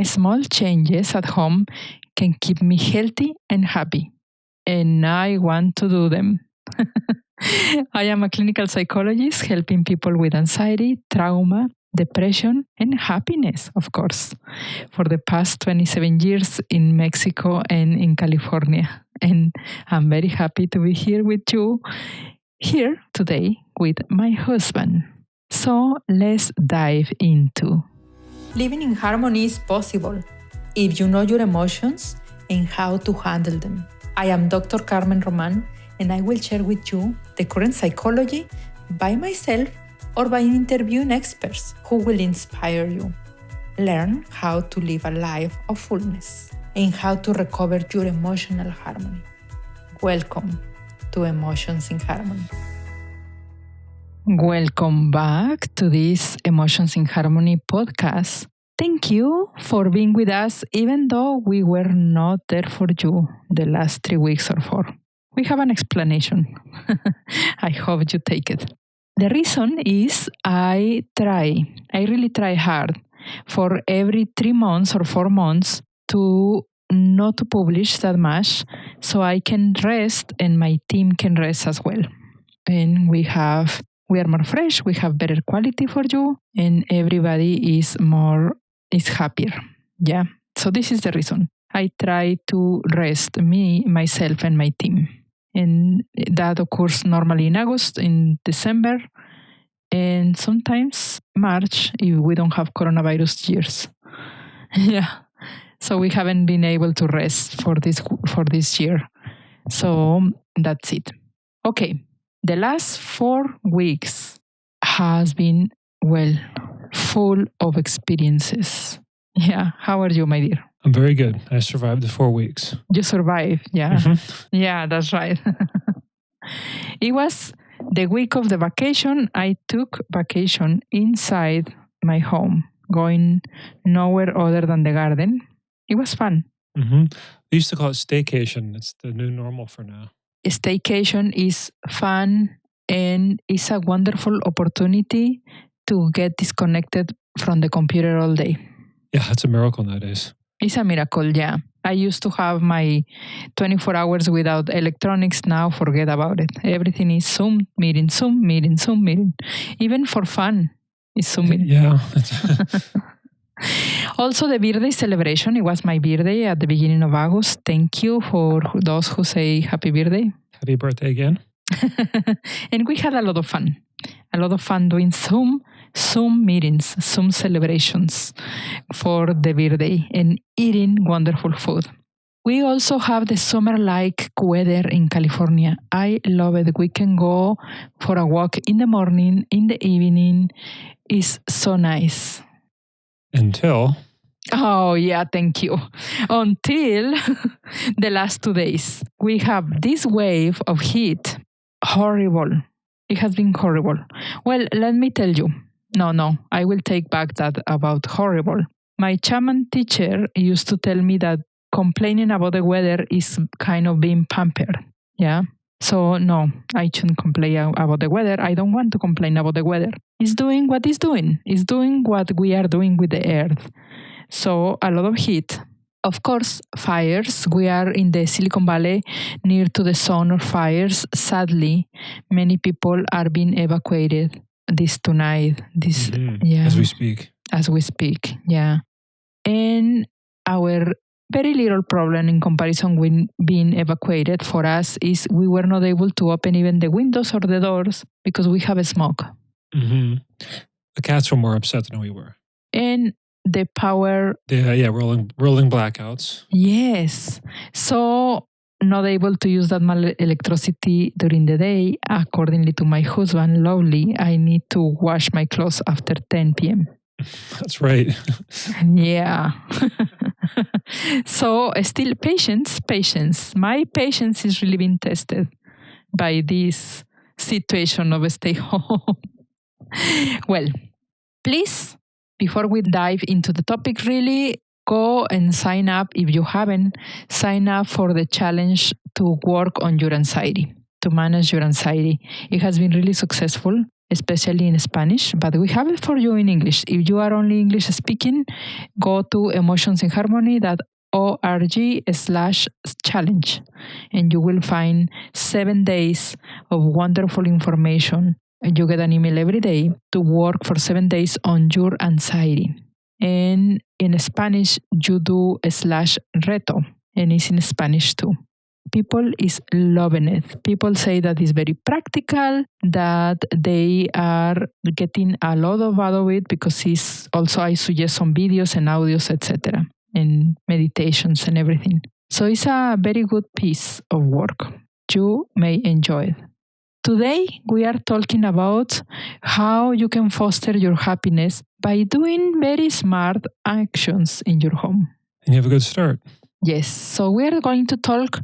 Small changes at home can keep me healthy and happy, and I want to do them. I am a clinical psychologist helping people with anxiety, trauma, depression, and happiness, of course, for the past 27 years in Mexico and in California. And I'm very happy to be here with you here today with my husband. So let's dive into living in harmony is possible if you know your emotions and how to handle them. I am Dr. Carmen Roman, and I will share with you the current psychology by myself or by interviewing experts who will inspire you. Learn how to live a life of fullness and how to recover your emotional harmony. Welcome to Emotions in Harmony. Welcome back to this Emotions in Harmony podcast. Thank you for being with us, even though we were not there for you the last 3 weeks or 4. We have an explanation. I hope you take it. The reason is I really try hard for every 3 months or 4 months to not to publish that much so I can rest and my team can rest as well. And we are more fresh, we have better quality for you, and everybody is happier. Yeah. So this is the reason. I try to rest myself, and my team. And that occurs normally in August, in December, and sometimes March if we don't have coronavirus years. Yeah. So we haven't been able to rest for this year. So that's it. Okay. The last 4 weeks has been, full of experiences. Yeah. How are you, my dear? I'm very good. I survived the 4 weeks. You survived. Yeah. Mm-hmm. Yeah, that's right. It was the week of the vacation. I took vacation inside my home, going nowhere other than the garden. It was fun. Mm-hmm. We used to call it staycation. It's the new normal for now. Staycation is fun and it's a wonderful opportunity to get disconnected from the computer all day. Yeah, it's a miracle nowadays. It's a miracle, yeah. I used to have my 24 hours without electronics. Now forget about it. Everything is Zoom meeting, Zoom meeting, Zoom meeting. Even for fun, it's Zoom meeting. Yeah. Also, the birthday celebration. It was my birthday at the beginning of August. Thank you for those who say happy birthday. Happy birthday again. And we had a lot of fun. A lot of fun doing Zoom meetings, Zoom celebrations for the birthday and eating wonderful food. We also have the summer-like weather in California. I love it. We can go for a walk in the morning, in the evening. It's so nice. Until? Oh, yeah, thank you. Until the last 2 days. We have this wave of heat. Horrible. It has been horrible. Well, let me tell you. No, I will take back that about horrible. My shaman teacher used to tell me that complaining about the weather is kind of being pampered. Yeah. So no, I shouldn't complain about the weather. I don't want to complain about the weather. It's doing what it's doing. It's doing what we are doing with the earth. So a lot of heat. Of course, fires. We are in the Silicon Valley near to the zone of fires. Sadly, many people are being evacuated tonight. Yeah. As we speak. As we speak, yeah. And our very little problem in comparison with being evacuated for us is we were not able to open even the windows or the doors because we have a smoke. Mm-hmm. The cats were more upset than we were. And the power... rolling blackouts. Yes. So not able to use that much electricity during the day. Accordingly to my husband, lovely, I need to wash my clothes after 10 p.m. That's right. Yeah. So still patience. My patience is really being tested by this situation of stay home. Well, please, before we dive into the topic, really go and sign up if you haven't. Sign up for the challenge to work on your anxiety, to manage your anxiety. It has been really successful. especially in Spanish, but we have it for you in English. If you are only English speaking, go to emotionsinharmony.org/challenge and you will find 7 days of wonderful information. You get an email every day to work for 7 days on your anxiety. And in Spanish, you do /reto, and it's in Spanish too. People is loving it. People say that it's very practical, that they are getting a lot of out of it because it's also I suggest some videos and audios, etc., and meditations and everything. So it's a very good piece of work. You may enjoy it. Today, we are talking about how you can foster your happiness by doing very smart actions in your home. And you have a good start. Yes, so we are going to talk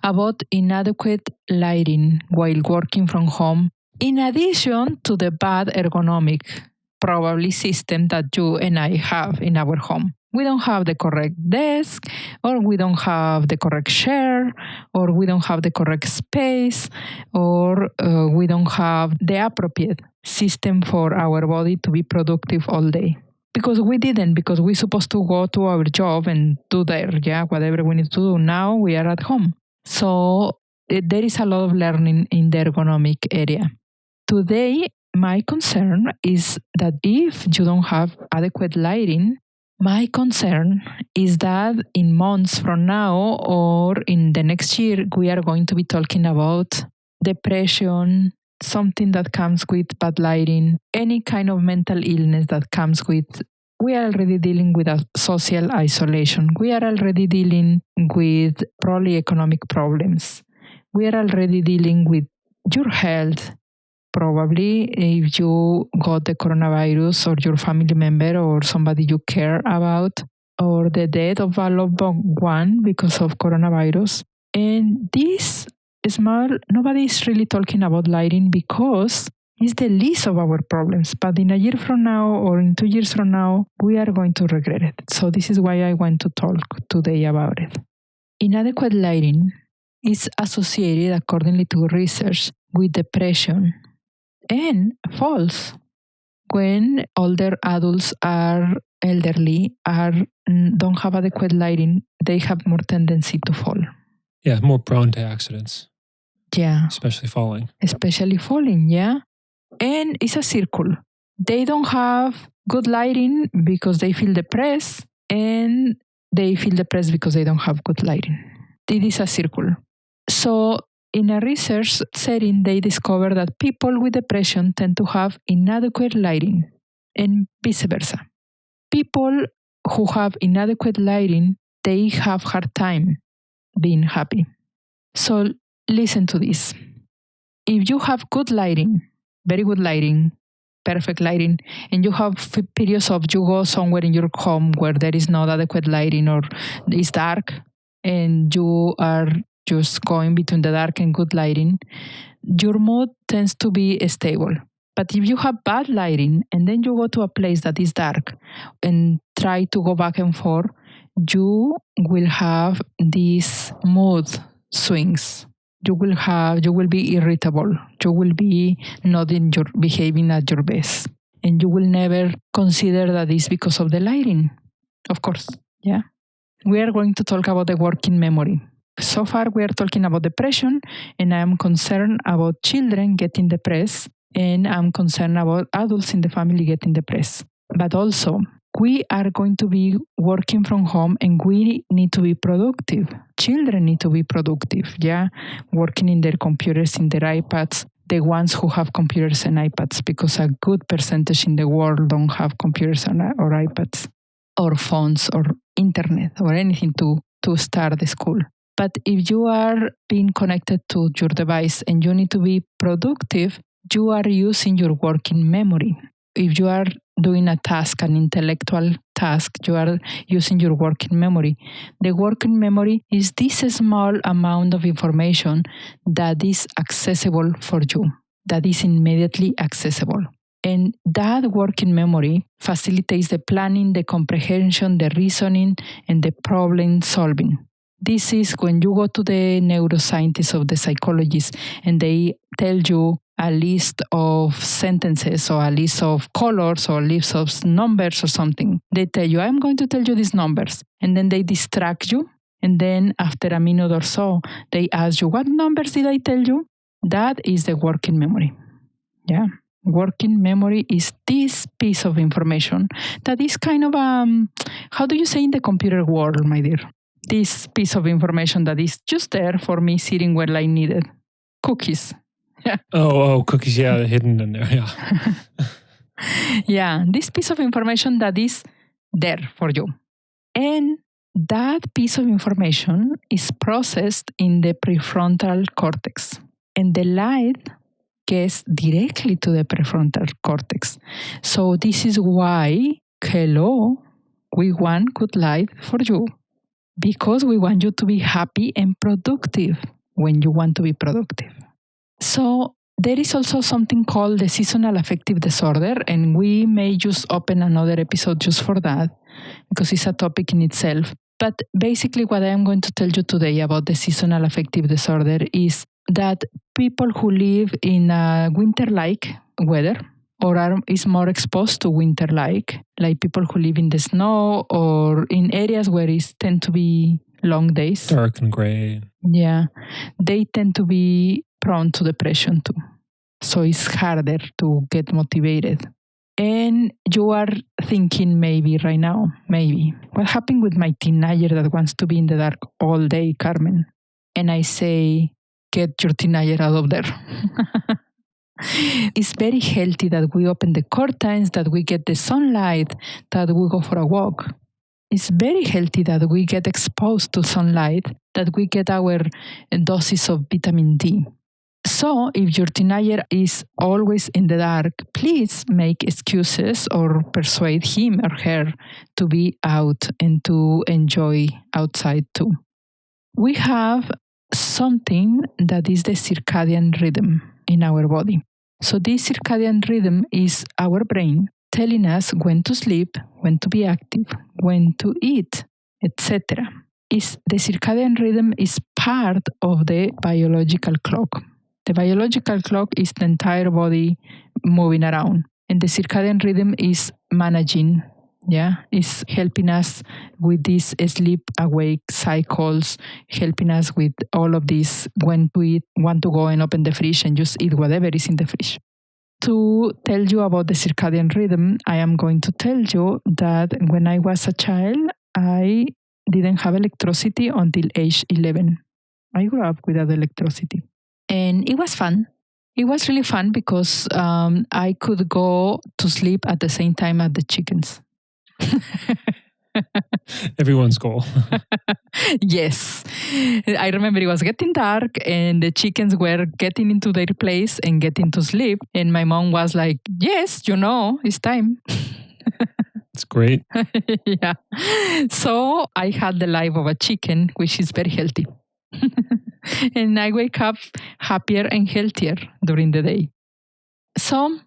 about inadequate lighting while working from home, in addition to the bad ergonomic, probably system that you and I have in our home. We don't have the correct desk, or we don't have the correct chair, or we don't have the correct space, or we don't have the appropriate system for our body to be productive all day. Because we didn't, because we're supposed to go to our job and do there, whatever we need to do. Now we are at home. So there is a lot of learning in the ergonomic area. Today, my concern is that if you don't have adequate lighting, my concern is that in months from now or in the next year, we are going to be talking about depression, something that comes with bad lighting, any kind of mental illness that comes with. We are already dealing with a social isolation. We are already dealing with probably economic problems. We are already dealing with your health. Probably if you got the coronavirus or your family member or somebody you care about, or the death of a loved one because of coronavirus. And this small, nobody is really talking about lighting because it's the least of our problems. But in a year from now or in 2 years from now, we are going to regret it. So this is why I want to talk today about it. Inadequate lighting is associated, accordingly to research, with depression. And false. When older adults are elderly, don't have adequate lighting, they have more tendency to fall. Yeah, more prone to accidents. Yeah. Especially falling. Yeah. And it's a circle. They don't have good lighting because they feel depressed, and they feel depressed because they don't have good lighting. It is a circle. So in a research setting, they discovered that people with depression tend to have inadequate lighting and vice versa. People who have inadequate lighting, they have hard time being happy. So listen to this. If you have good lighting, very good lighting, perfect lighting, and you have periods of you go somewhere in your home where there is not adequate lighting or it's dark and you are just going between the dark and good lighting, your mood tends to be stable. But if you have bad lighting and then you go to a place that is dark and try to go back and forth, you will have these mood swings. You will be irritable. You will be not in your behaving at your best. And you will never consider that it's because of the lighting. Of course. Yeah. We are going to talk about the working memory. So far, we are talking about depression, and I am concerned about children getting depressed, and I'm concerned about adults in the family getting depressed. But also, we are going to be working from home, and we need to be productive. Children need to be productive, working in their computers, in their iPads, the ones who have computers and iPads, because a good percentage in the world don't have computers or iPads, or phones, or internet, or anything to start the school. But if you are being connected to your device and you need to be productive, you are using your working memory. If you are doing a task, an intellectual task, you are using your working memory. The working memory is this small amount of information that is accessible for you, that is immediately accessible. And that working memory facilitates the planning, the comprehension, the reasoning, and the problem solving. This is when you go to the neuroscientists or the psychologists and they tell you a list of sentences or a list of colors or a list of numbers or something. They tell you, I'm going to tell you these numbers. And then they distract you. And then after a minute or so, they ask you, what numbers did I tell you? That is the working memory. Yeah. Working memory is this piece of information that is kind of, how do you say in the computer world, my dear? This piece of information that is just there for me sitting where I need it. Cookies. Yeah. Oh, cookies. Yeah, hidden in there. Yeah. Yeah, this piece of information that is there for you. And that piece of information is processed in the prefrontal cortex. And the light gets directly to the prefrontal cortex. So this is why, hello, we want good light for you. Because we want you to be happy and productive when you want to be productive. So there is also something called the seasonal affective disorder, and we may just open another episode just for that, because it's a topic in itself. But basically what I am going to tell you today about the seasonal affective disorder is that people who live in a winter-like weather or is more exposed to winter-like people who live in the snow or in areas where it tend to be long days. Dark and gray. Yeah, they tend to be prone to depression too. So it's harder to get motivated. And you are thinking maybe right now, what happened with my teenager that wants to be in the dark all day, Carmen? And I say, get your teenager out of there. It's very healthy that we open the curtains, that we get the sunlight, that we go for a walk. It's very healthy that we get exposed to sunlight, that we get our doses of vitamin D. So if your teenager is always in the dark, please make excuses or persuade him or her to be out and to enjoy outside too. We have something that is the circadian rhythm in our body. So this circadian rhythm is our brain telling us when to sleep, when to be active, when to eat, etc. The circadian rhythm is part of the biological clock. The biological clock is the entire body moving around, and the circadian rhythm is managing. Is helping us with these sleep-awake cycles, helping us with all of this when to eat, want to go and open the fridge and just eat whatever is in the fridge. To tell you about the circadian rhythm, I am going to tell you that when I was a child, I didn't have electricity until age 11. I grew up without electricity. And it was fun. It was really fun because I could go to sleep at the same time as the chickens. Everyone's goal. Yes. I remember it was getting dark and the chickens were getting into their place and getting to sleep. And my mom was like, yes, it's time. It's great. Yeah. So I had the life of a chicken, which is very healthy. And I wake up happier and healthier during the day. So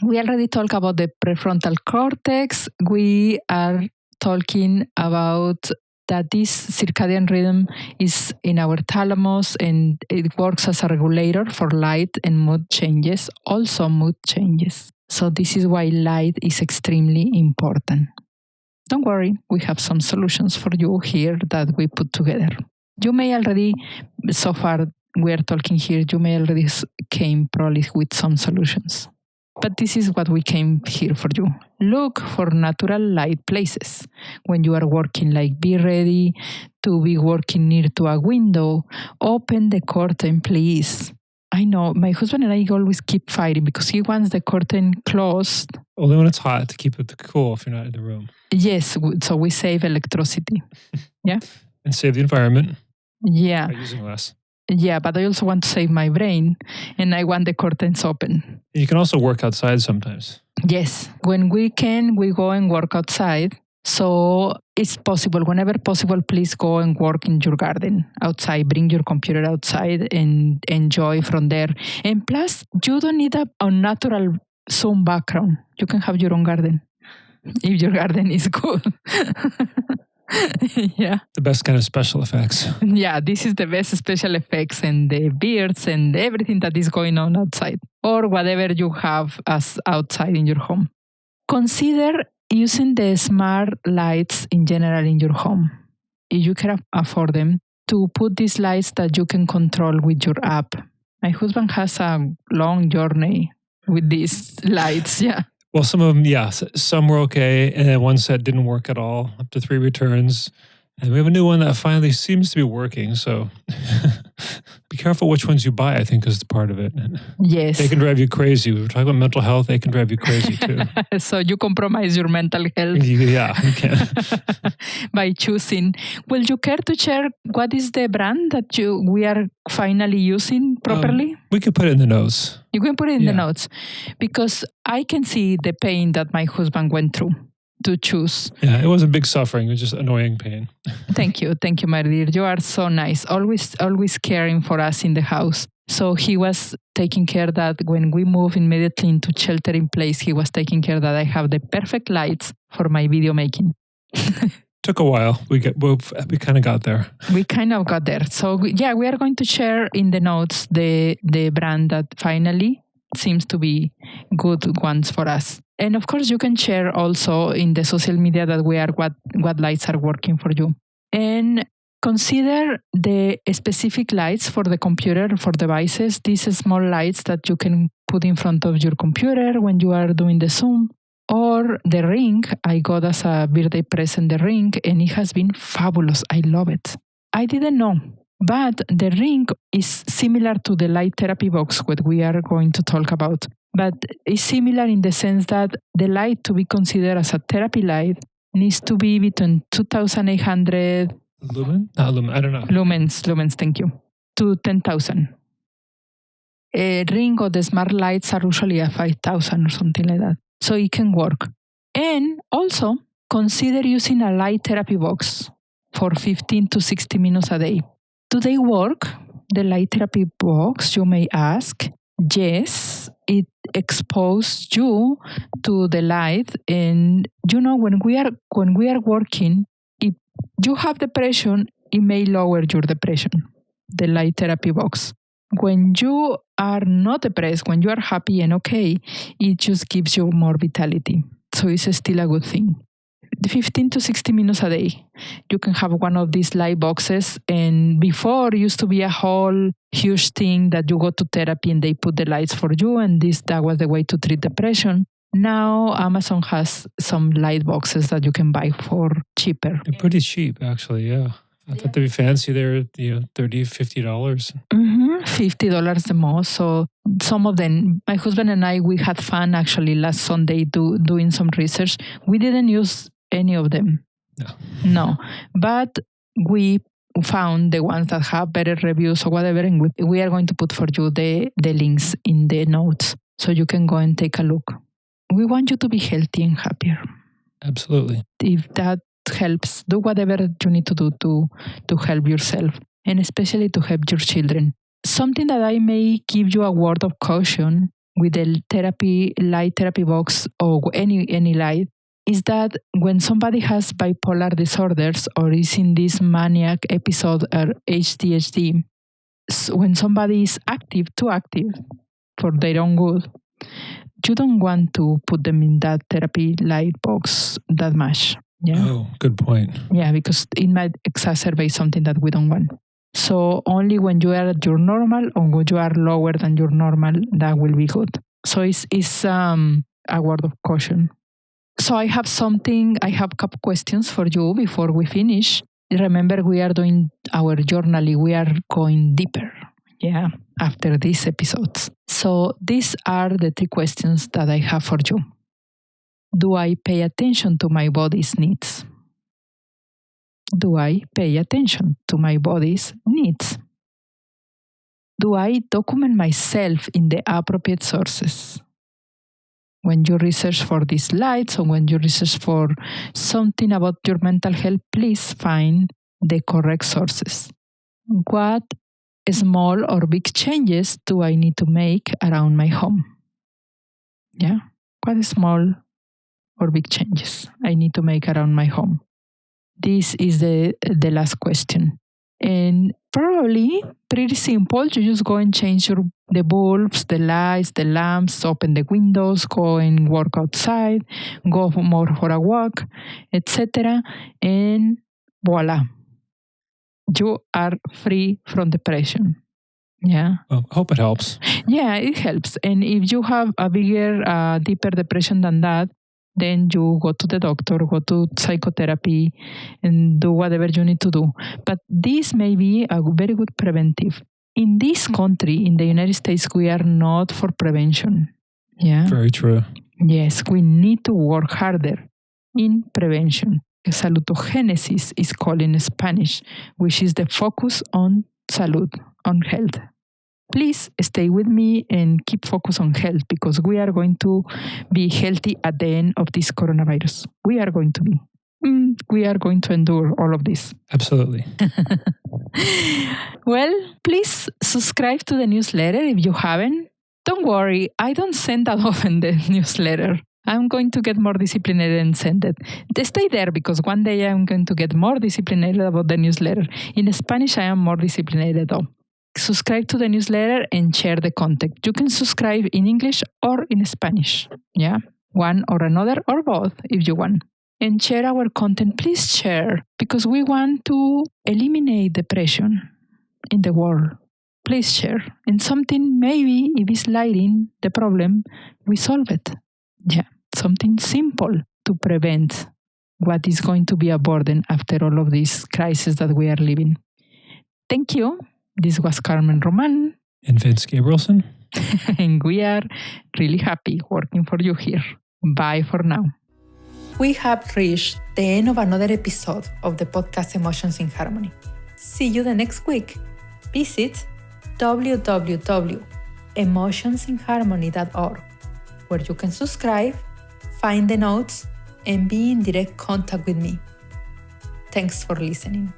we already talked about the prefrontal cortex. We are talking about that this circadian rhythm is in our thalamus and it works as a regulator for light and mood changes, also mood changes. So this is why light is extremely important. Don't worry, we have some solutions for you here that we put together. You may already, so far we are talking here, you may already came probably with some solutions. But this is what we came here for you. Look for natural light places. When you are working, be ready to be working near to a window. Open the curtain, please. I know, my husband and I always keep fighting because he wants the curtain closed. Only when it's hot to keep it cool if you're not in the room. Yes, so we save electricity. Yeah. And save the environment. Yeah. By using less. Yeah, but I also want to save my brain and I want the curtains open. You can also work outside sometimes. Yes. When we can, we go and work outside. So it's possible. Whenever possible, please go and work in your garden outside. Bring your computer outside and enjoy from there. And plus, you don't need a natural Zoom background. You can have your own garden if your garden is good. Yeah. The best kind of special effects. Yeah, this is the best special effects and the beards and everything that is going on outside. or whatever you have as outside in your home. Consider using the smart lights in general in your home. If you can afford them, to put these lights that you can control with your app. My husband has a long journey with these lights. Yeah. Well, some of them, yeah, some were okay, and then one set didn't work at all, up to 3 returns. And we have a new one that finally seems to be working. So be careful which ones you buy, I think, is part of it. And Yes. they can drive you crazy. We were talking about mental health. They can drive you crazy too. So you compromise your mental health. Yeah, you can. By choosing. Will you care to share what is the brand that we are finally using properly? We could put it in the notes. You can put it in the notes because I can see the pain that my husband went through to choose. Yeah, it wasn't big suffering. It was just annoying pain. Thank you, my dear. You are so nice. Always caring for us in the house. So he was taking care that when we move immediately into shelter in place, he was taking care that I have the perfect lights for my video making. Took a while. We kind of got there. We kind of got there. So we are going to share in the notes the brand that finally seems to be good ones for us. And of course, you can share also in the social media that we are what lights are working for you. And consider the specific lights for the computer, for devices. These small lights that you can put in front of your computer when you are doing the Zoom. Or the ring, I got as a birthday present the ring, and it has been fabulous. I love it. I didn't know, but the ring is similar to the light therapy box, what we are going to talk about. But it's similar in the sense that the light to be considered as a therapy light needs to be between 2,800 lumen? I don't know. Lumens, thank you. To 10,000. A ring or the smart lights are usually at 5,000 or something like that. So it can work. And also consider using a light therapy box for 15 to 60 minutes a day. Do they work? The light therapy box, you may ask. Yes, it exposes you to the light. And when we are working, if you have depression, it may lower your depression, the light therapy box. When you are not depressed, when you are happy and okay, it just gives you more vitality. So it's still a good thing. 15 to 60 minutes a day. You can have one of these light boxes. And before, it used to be a whole huge thing that you go to therapy and they put the lights for you. And that was the way to treat depression. Now, Amazon has some light boxes that you can buy for cheaper. They're pretty cheap, actually, yeah. I thought they'd be fancy. They're $30, $50. $50 the most. So some of them, my husband and I, we had fun actually last Sunday doing some research. We didn't use any of them. No. But we found the ones that have better reviews or whatever, and we are going to put for you the links in the notes so you can go and take a look. We want you to be healthy and happier. Absolutely. If that helps, do whatever you need to do to help yourself, and especially to help your children. Something that I may give you a word of caution with the light therapy box or any light is that when somebody has bipolar disorders or is in this maniac episode or ADHD, when somebody is too active for their own good, you don't want to put them in that therapy light box that much. Yeah. Oh, good point. Yeah, because it might exacerbate something that we don't want. So only when you are at your normal or when you are lower than your normal, that will be good. So it's a word of caution. So I have a couple questions for you before we finish. Remember, we are doing our journaling. We are going deeper. Yeah, after these episodes. So these are the 3 questions that I have for you. Do I pay attention to my body's needs? Do I pay attention to my body's needs? Do I document myself in the appropriate sources? When you research for these lights or when you research for something about your mental health, please find the correct sources. What small or big changes do I need to make around my home? Yeah, what small or big changes I need to make around my home? This is the last question. And probably pretty simple. You just go and change the bulbs, the lights, the lamps, open the windows, go and work outside, go more for a walk, etc. And voila, you are free from depression. Yeah. Well, I hope it helps. Yeah, it helps. And if you have a bigger, deeper depression than that, then you go to the doctor, go to psychotherapy, and do whatever you need to do. But this may be a very good preventive. In this country, in the United States, we are not for prevention. Yeah. Very true. Yes, we need to work harder in prevention. Salutogenesis is called in Spanish, which is the focus on salud, on health. Please stay with me and keep focus on health because we are going to be healthy at the end of this coronavirus. We are going to be. We are going to endure all of this. Absolutely. Well, please subscribe to the newsletter if you haven't. Don't worry, I don't send that often the newsletter. I'm going to get more disciplined and send it. Stay there because one day I'm going to get more disciplined about the newsletter. In Spanish, I am more disciplined though. Subscribe to the newsletter and share the content. You can subscribe in English or in Spanish. Yeah, one or another or both if you want. And share our content. Please share because we want to eliminate depression in the world. Please share. And something maybe if it's lighting the problem, we solve it. Yeah, something simple to prevent what is going to be a burden after all of this crisis that we are living. Thank you. This was Carmen Roman. And Vince Gabrielson. And we are really happy working for you here. Bye for now. We have reached the end of another episode of the podcast Emotions in Harmony. See you the next week. Visit www.emotionsinharmony.org, where you can subscribe, find the notes, and be in direct contact with me. Thanks for listening.